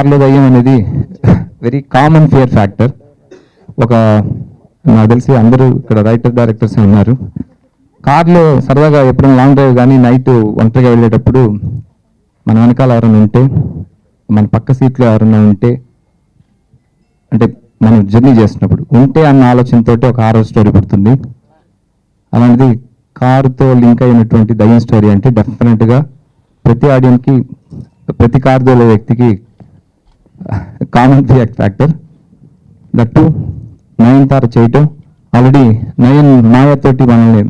కార్లో దయ్యం అనేది వెరీ కామన్ ఫియర్ ఫ్యాక్టర్. ఒక నాకు తెలిసి అందరూ ఇక్కడ రైటర్ డైరెక్టర్స్ ఉన్నారు. కార్లో సరదాగా ఎప్పుడైనా లాంగ్ డ్రైవ్ కానీ నైట్ ఒంటరిగా వెళ్ళేటప్పుడు మన వెనకాల ఎవరైనా ఉంటే, మన పక్క సీట్లో ఎవరైనా ఉంటే, అంటే మనం జర్నీ చేస్తున్నప్పుడు ఉంటే అన్న ఆలోచనతో ఒక హారర్ స్టోరీ పుడుతుంది. అలాంటిది కారుతో లింక్ అయినటువంటి దయ్యం స్టోరీ అంటే డెఫినెట్గా ప్రతి ఆడియన్కి, ప్రతి కారు తోలే వ్యక్తికి common fear factor. That Nayanthara చేయటం, ఆల్రెడీ నయన్ మాయతోటి మనల్ని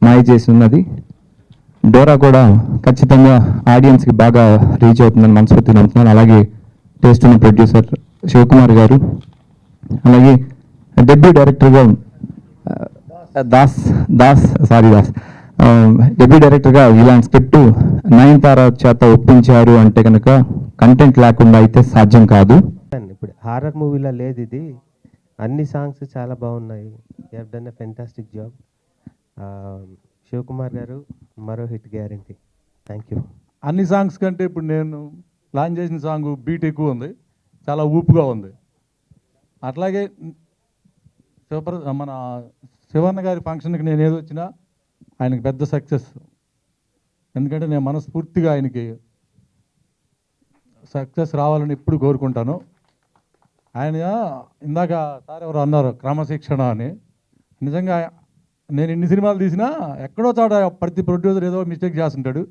మాయ చేసి ఉన్నది. డోరా కూడా ఖచ్చితంగా ఆడియన్స్కి బాగా రీచ్ అవుతుందని మనస్ఫూర్తిగా నమ్ముతున్నాను. అలాగే టేస్ట్ ఉన్న ప్రొడ్యూసర్ శివకుమార్ గారు, అలాగే డెబ్యూ డైరెక్టర్గా దాస్ డెబ్యూ డైరెక్టర్గా ఇలాంటి స్క్రిప్ట్ నయనతార చేత ఒప్పించారు అంటే కనుక కంటెంట్ లేకుండా అయితే సాధ్యం కాదు. ఇప్పుడు హారర్ మూవీలో లేదు ఇది. అన్ని సాంగ్స్ చాలా బాగున్నాయి. You have done a fantastic job. Sivakumar garu మరో హిట్ గ్యారంటీ. Thank you. అన్ని సాంగ్స్ కంటే ఇప్పుడు నేను ప్లాన్ చేసిన సాంగ్ బీట్ ఎక్కువ ఉంది, చాలా ఊపుగా ఉంది. అట్లాగే మన శివన్న గారి ఫంక్షన్కి నేను ఏదో వచ్చినా ఆయనకి పెద్ద సక్సెస్. ఎందుకంటే నేను మనస్ఫూర్తిగా ఆయనకి సక్సెస్ రావాలని ఎప్పుడు కోరుకుంటాను. ఆయన ఇందాక సార్ ఎవరు అన్నారు క్రమశిక్షణ అని. నిజంగా నేను ఎన్ని సినిమాలు తీసినా ఎక్కడో చోట ప్రతి ప్రొడ్యూసర్ ఏదో మిస్టేక్ చేస్తుంటాడు.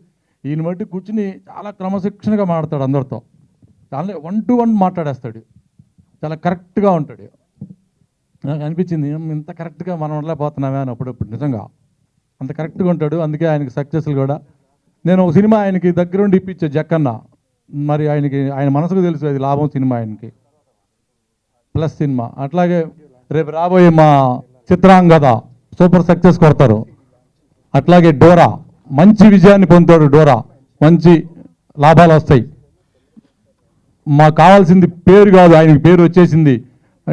ఈయన బట్టి కూర్చుని చాలా క్రమశిక్షణగా మాట్లాడతాడు, అందరితో చాలా 1 to 1 మాట్లాడేస్తాడు, చాలా కరెక్ట్గా ఉంటాడు. నాకు అనిపించింది ఇంత కరెక్ట్గా మనం ఉండలేకపోతున్నామే అని అప్పుడప్పుడు. నిజంగా అంత కరెక్ట్గా ఉంటాడు, అందుకే ఆయనకి సక్సెస్లు కూడా. నేను ఒక సినిమా ఆయనకి దగ్గరుండి ఇప్పించే జక్కన్న, మరి ఆయన మనసుకు తెలుసు అది లాభం సినిమా ఆయనకి, ప్లస్ సినిమా. అట్లాగే రేపు రాబోయే మా చిత్రాంగద సూపర్ సక్సెస్ కొడతారు. అట్లాగే డోరా మంచి విజయాన్ని పొందుతాడు. డోరా మంచి లాభాలు వస్తాయి. మాకు కావాల్సింది పేరు కాదు, ఆయనకి పేరు వచ్చేసింది.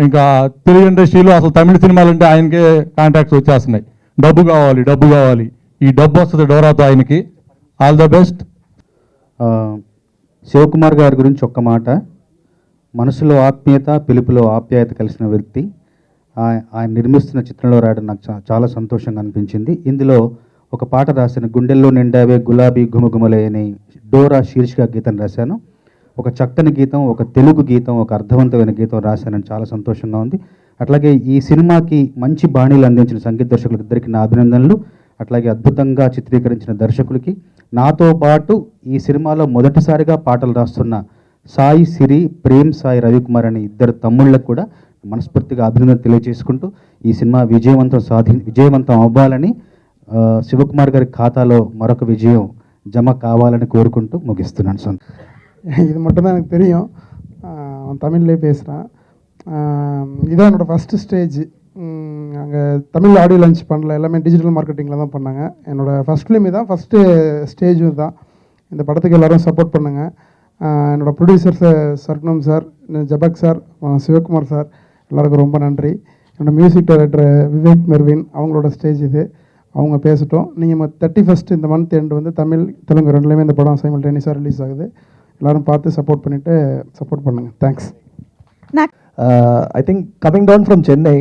ఇంకా తెలుగు ఇండస్ట్రీలో అసలు తమిళ సినిమాలంటే ఆయనకే కాంటాక్ట్స్ వచ్చేస్తున్నాయి. డబ్బు కావాలి. ఈ డబ్బు వస్తుంది డోరాతో ఆయనకి. All the best. శివకుమార్ గారి గురించి ఒక్క మాట. మనసులో ఆత్మీయత, పిలుపులో ఆప్యాయత కలిసిన వ్యక్తి. ఆయన నిర్మిస్తున్న చిత్రంలో రాయడం నాకు చాలా సంతోషంగా అనిపించింది. ఇందులో ఒక పాట రాశాను, గుండెల్లో నిండావే గులాబీ గుమగుమలే అని డోరా శీర్షిక గీతం రాశాను. ఒక చక్కని గీతం, ఒక తెలుగు గీతం, ఒక అర్థవంతమైన గీతం రాశానని చాలా సంతోషంగా ఉంది. అట్లాగే ఈ సినిమాకి మంచి బాణీలు అందించిన సంగీత దర్శకులకు ఇద్దరికి నా అభినందనలు. అట్లాగే అద్భుతంగా చిత్రీకరించిన దర్శకులకి, నాతో పాటు ఈ సినిమాలో మొదటిసారిగా పాటలు రాస్తున్న సాయి సిరి, ప్రేమ్ సాయి రవికుమార్ అనే ఇద్దరు తమ్ముళ్ళకు కూడా మనస్ఫూర్తిగా అభినందన తెలియజేసుకుంటూ ఈ సినిమా విజయవంతం అవ్వాలని, శివకుమార్ గారి ఖాతాలో మరొక విజయం జమ కావాలని కోరుకుంటూ ముగిస్తున్నాను. இது மட்டும் தான் எனக்கு தெரியும். தமிழ்லேயே பேசுகிறேன். இதான் என்னோடய ஃபஸ்ட்டு ஸ்டேஜ். அங்கே தமிழ் ஆடியோ லான்ச் பண்ணல, எல்லாமே டிஜிட்டல் மார்க்கெட்டிங்கில் தான் பண்ணாங்க. என்னோடய ஃபஸ்ட் ஃபிலிம் தான், ஃபஸ்ட்டு ஸ்டேஜும் தான். இந்த படத்துக்கு எல்லோரும் சப்போர்ட் பண்ணுங்கள். என்னோடய producer Sargunam sir, Jabak sir, Sivakumar sir, எல்லாருக்கும் ரொம்ப நன்றி. என்னோடய மியூசிக் டைரக்டர் விவேக் மெர்வின், அவங்களோட ஸ்டேஜ் இது. அவங்க பேசட்டும். நீங்கள் 31st இந்த மந்த் எண்டு வந்து தமிழ் தெலுங்கு ரெண்டுலேயுமே இந்த படம் சைமல்டேனியஸாக ரிலீஸ் ஆகுது. எல்லாரும் பார்த்து சப்போர்ட் பண்ணுங்க. Thanks. I think coming down from Chennai,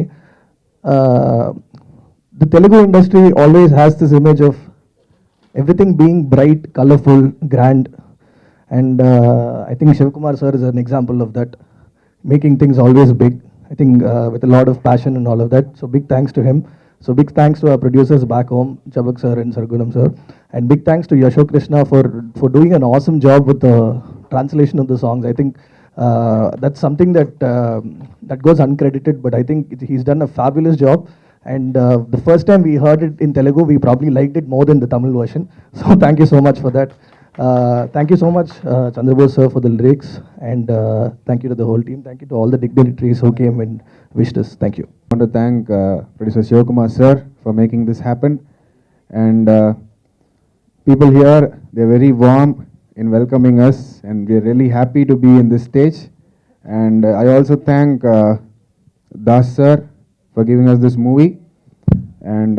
the Telugu industry always has this image of everything being bright, colorful, grand, and I think Shivakumar sir is an example of that, making things always big. I think with a lot of passion and all of that. So big thanks to him. So big thanks to our producers back home, Jabak sir and Sargunam sir, and big thanks to Yashok Krishna for doing an awesome job with the translation of the songs. I think that's something that goes uncredited, but I think he's done a fabulous job. And the first time we heard it in Telugu, we probably liked it more than the Tamil version. So thank you so much for that. Thank you so much, Chandrabose sir, for the lyrics, and thank you to the whole team. Thank you to all the dignitaries who came and wished us. Thank you. I want to thank producer Shivakumar sir for making this happen, and people here, they're very warm in welcoming us, and we're really happy to be in this stage. And I also thank Das sir for giving us this movie, and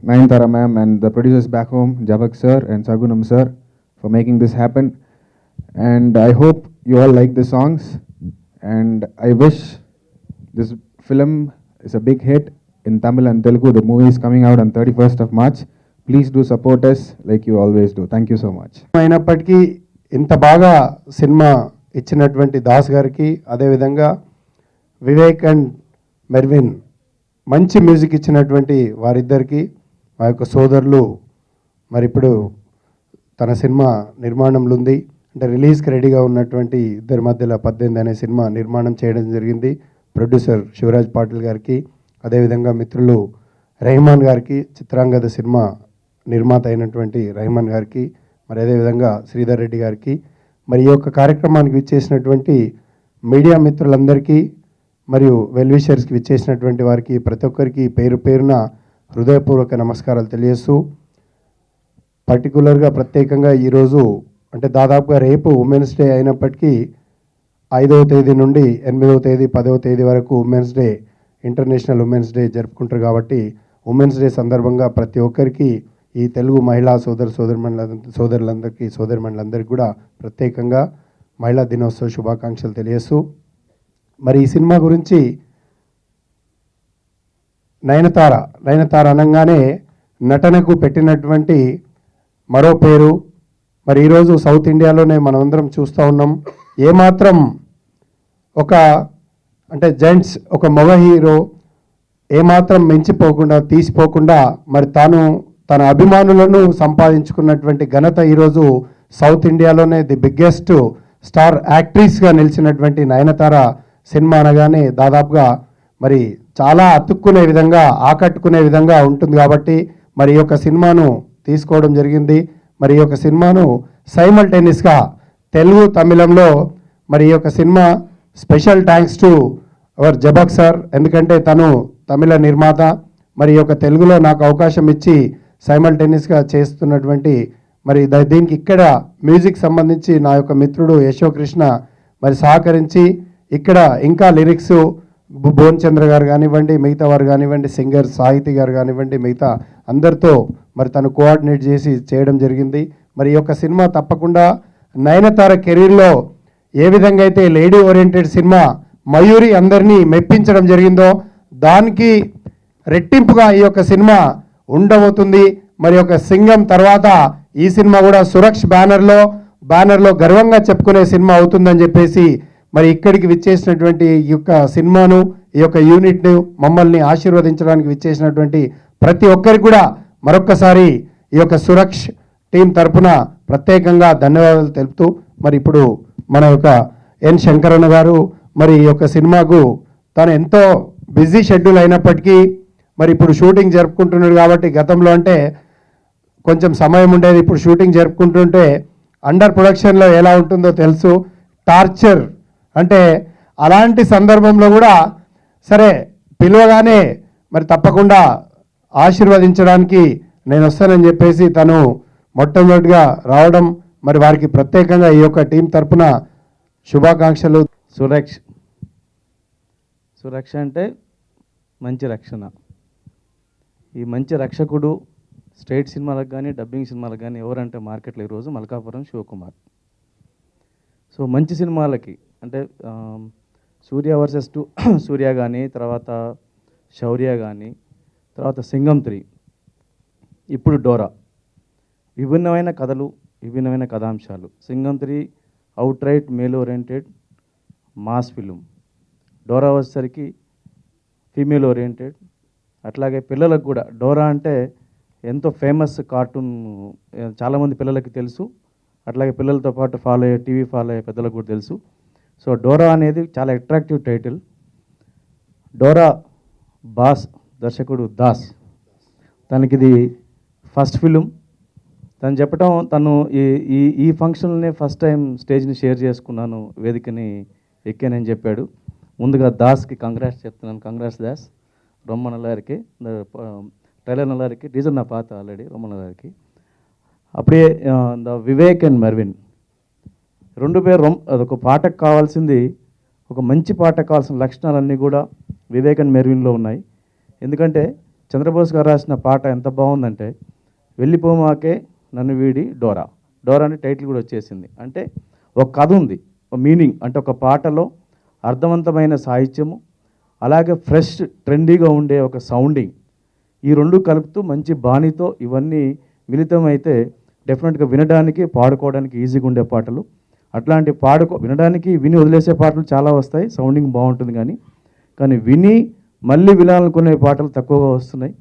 Nayantara ma'am and the producers back home, Jabak sir and Sagunam sir, for making this happen. And I hope you all like the songs. And I wish this film is a big hit in Tamil and Telugu. The movie is coming out on 31st of March. Please do support us like you always do. Thank you so much. అయినప్పటికీ ఇంత బాగా cinema ఇచ్చినటువంటి దాస్ గారికి, అదేవిధంగా Vivek and Mervin మంచి music ఇచ్చినటువంటి వారిద్దరికి, మా యొక్క సోదరులు మరి ఇప్పుడు తన సినిమా నిర్మాణంలో ఉంది, అంటే రిలీజ్కి రెడీగా ఉన్నటువంటి ఇద్దరి మధ్యలో 18 అనే సినిమా నిర్మాణం చేయడం జరిగింది. ప్రొడ్యూసర్ శివరాజ్ పాటిల్ గారికి, అదేవిధంగా మిత్రులు రెహమాన్ గారికి, చిత్రాంగద సినిమా నిర్మాత అయినటువంటి రెహమాన్ గారికి, మరి అదేవిధంగా శ్రీధర్ రెడ్డి గారికి, మరి ఈ యొక్క కార్యక్రమానికి విచ్చేసినటువంటి మీడియా మిత్రులందరికీ మరియు వెల్విషర్స్కి విచ్చేసినటువంటి వారికి ప్రతి ఒక్కరికి పేరు పేరున హృదయపూర్వక నమస్కారాలు తెలియజేస్తూ, పర్టికులర్గా ప్రత్యేకంగా ఈరోజు అంటే దాదాపుగా రేపు ఉమెన్స్ డే అయినప్పటికీ 5వ తేదీ నుండి 8వ తేదీ 10వ తేదీ వరకు women's day, international women's day జరుపుకుంటారు. కాబట్టి ఉమెన్స్ డే సందర్భంగా ప్రతి ఒక్కరికి, ఈ తెలుగు మహిళా సోదరులందరికీ కూడా ప్రత్యేకంగా మహిళా దినోత్సవ శుభాకాంక్షలు తెలియజేస్తూ, మరి ఈ సినిమా గురించి నయనతార అనగానే నటనకు పెట్టినటువంటి మరో పేరు. మరి ఈరోజు సౌత్ ఇండియాలోనే మనమందరం చూస్తూ ఉన్నాం, ఏమాత్రం ఒక అంటే జెంట్స్ ఒక మగ హీరో ఏమాత్రం మించిపోకుండా తీసిపోకుండా మరి తన అభిమానులను సంపాదించుకున్నటువంటి ఘనత ఈరోజు సౌత్ ఇండియాలోనే ది బిగ్గెస్ట్ స్టార్ యాక్ట్రెస్గా నిలిచినటువంటి నయనతార సినిమా అనగానే దాదాపుగా మరి చాలా అతుక్కునే విధంగా, ఆకట్టుకునే విధంగా ఉంటుంది. కాబట్టి మరి ఈ యొక్క సినిమాను తీసుకోవడం జరిగింది. మరి ఈ యొక్క సినిమాను సైమల్టేనియస్గా తెలుగు, తమిళంలో మరి ఈ యొక్క cinema special thanks to our Jabak sir, ఎందుకంటే తను తమిళ నిర్మాత, మరి ఈ యొక్క తెలుగులో నాకు అవకాశం ఇచ్చి సైమల్టేనియస్గా చేస్తున్నటువంటి మరి దీనికి ఇక్కడ మ్యూజిక్ సంబంధించి నా యొక్క మిత్రుడు యశోకృష్ణ మరి సహకరించి ఇక్కడ ఇంకా లిరిక్స్ భువన్ చంద్ర గారు కానివ్వండి, మిగతా వారు కానివ్వండి, సింగర్ సాహితీ గారు కానివ్వండి, మిగతా అందరితో మరి తను కోఆర్డినేట్ చేసి చేయడం జరిగింది. మరి ఈ యొక్క సినిమా తప్పకుండా నయనతార కెరీర్లో ఏ విధంగా అయితే లేడీ ఓరియంటెడ్ సినిమా మయూరి అందరినీ మెప్పించడం జరిగిందో దానికి రెట్టింపుగా ఈ యొక్క సినిమా ఉండబోతుంది. మరి యొక్క సింగం తర్వాత ఈ సినిమా కూడా సురక్ష్ బ్యానర్లో గర్వంగా చెప్పుకునే సినిమా అవుతుందని చెప్పేసి మరి ఇక్కడికి విచ్చేసినటువంటి ఈ యొక్క సినిమాను, ఈ యొక్క యూనిట్ను మమ్మల్ని ఆశీర్వదించడానికి విచ్చేసినటువంటి ప్రతి ఒక్కరికి కూడా మరొక్కసారి ఈ యొక్క సురక్ష్ టీం తరపున ప్రత్యేకంగా ధన్యవాదాలు తెలుపుతూ, మరి ఇప్పుడు మన యొక్క ఎన్ శంకరన్న గారు మరి ఈ యొక్క సినిమాకు తను ఎంతో బిజీ షెడ్యూల్ అయినప్పటికీ మరి ఇప్పుడు షూటింగ్ జరుపుకుంటున్నాడు. కాబట్టి గతంలో అంటే కొంచెం సమయం ఉండేది, ఇప్పుడు షూటింగ్ జరుపుకుంటుంటే అండర్ ప్రొడక్షన్లో ఎలా ఉంటుందో తెలుసు, టార్చర్ అంటే అలాంటి సందర్భంలో కూడా సరే పిలవగానే మరి తప్పకుండా ఆశీర్వదించడానికి నేను వస్తానని చెప్పేసి తను మొట్టమొదటిగా రావడం, మరి వారికి ప్రత్యేకంగా ఈ యొక్క టీం తరపున శుభాకాంక్షలు. సురక్ష అంటే మంచి రక్షణ. ఈ మంచి రక్షకుడు స్ట్రైట్ సినిమాలకు కానీ డబ్బింగ్ సినిమాలకు కానీ ఎవరంటే మార్కెట్లో ఈరోజు మల్కాపురం శివకుమార్. సో మంచి సినిమాలకి అంటే సూర్య వర్సెస్ 2 సూర్య కానీ, తర్వాత శౌర్య కానీ, తర్వాత సింగం 3, ఇప్పుడు డోరా, విభిన్నమైన కథలు, విభిన్నమైన కథాంశాలు. Singam 3 out right male oriented mass film, Dora వచ్చేసరికి ఫీమేల్ ఓరియంటెడ్. అట్లాగే పిల్లలకు కూడా డోరా అంటే ఎంతో ఫేమస్ కార్టూన్, చాలామంది పిల్లలకి తెలుసు, అట్లాగే పిల్లలతో పాటు టీవీ ఫాలో అయ్యే పెద్దలకు కూడా తెలుసు. సో డోరా అనేది చాలా అట్రాక్టివ్ టైటిల్. డోరా బాస్ దర్శకుడు దాస్, తనకిది ఫస్ట్ ఫిలిం. తను చెప్పడం, తను ఈ ఫంక్షన్లోనే ఫస్ట్ టైం స్టేజ్ని షేర్ చేసుకున్నాను, వేదికని ఎక్కానని చెప్పాడు. ముందుగా దాస్కి కంగ్రాట్స్ చెప్తున్నాను. కంగ్రాట్స్ దాస్. రొమ్మ నల్లారికి, ట్రైలర్ నల్లారికి, టీజర్ నా పాత ఆల్రెడీ రొమ్మ నల్లారికి. అప్పుడే ద వివేక్ అండ్ మెర్విన్ రెండు పేరు, అదొక పాటకు కావాల్సింది, ఒక మంచి పాటకు కావాల్సిన లక్షణాలన్నీ కూడా వివేక్ అండ్ మెర్విన్లో ఉన్నాయి. ఎందుకంటే చంద్రబోస్ గారు రాసిన పాట ఎంత బాగుందంటే, వెళ్ళిపోమాకే నన్ను వీడి డోరా. డోరా అంటే టైటిల్ కూడా వచ్చేసింది. అంటే ఒక కథ ఉంది, ఒక మీనింగ్, అంటే ఒక పాటలో అర్థవంతమైన సాహిత్యము, అలాగే ఫ్రెష్ ట్రెండీగా ఉండే ఒక సౌండింగ్, ఈ రెండు కలుపుతూ మంచి బాణీతో ఇవన్నీ మిళితమైతే డెఫినెట్గా వినడానికి పాడుకోవడానికి ఈజీగా ఉండే పాటలు. అట్లాంటి వినడానికి విని వదిలేసే పాటలు చాలా వస్తాయి, సౌండింగ్ బాగుంటుంది, కానీ విని మళ్ళీ వినాలనుకునే పాటలు తక్కువగా వస్తున్నాయి.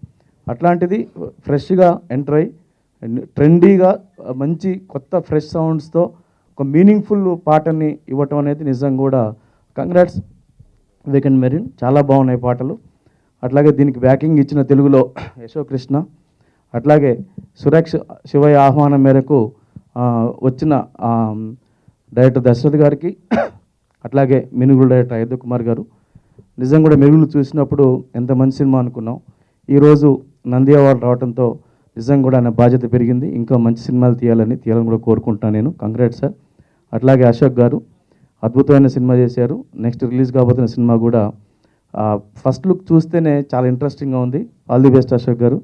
అట్లాంటిది ఫ్రెష్గా ఎంటర్ అయ్యి ట్రెండీగా మంచి కొత్త ఫ్రెష్ సౌండ్స్తో ఒక మీనింగ్ఫుల్ పాటని ఇవ్వటం అనేది నిజంగా కూడా కంగ్రాట్స్ వీకెండ్ మెరీన్, చాలా బాగున్నాయి పాటలు. అట్లాగే దీనికి బ్యాకింగ్ ఇచ్చిన తెలుగులో యశోకృష్ణ, అట్లాగే సురక్ష శివయ్య ఆహ్వానం మేరకు వచ్చిన డైరెక్టర్ దశరథ్ గారికి, అట్లాగే మినుగులు డైరెక్టర్ అయోధ్య కుమార్ గారు. నిజంగా కూడా మినుగులు చూసినప్పుడు ఎంత మంచి సినిమా అనుకున్నాం. ఈరోజు నంది అవార్డు రావడంతో నిజంగా కూడా ఆయన బాధ్యత పెరిగింది, ఇంకా మంచి సినిమాలు తీయాలని కూడా కోరుకుంటున్నాను నేను. Congrats sir. అట్లాగే అశోక్ గారు అద్భుతమైన సినిమా చేశారు. నెక్స్ట్ రిలీజ్ కాబోతున్న సినిమా కూడా ఫస్ట్ లుక్ చూస్తేనే చాలా ఇంట్రెస్టింగ్గా ఉంది. All the best Ashok garu.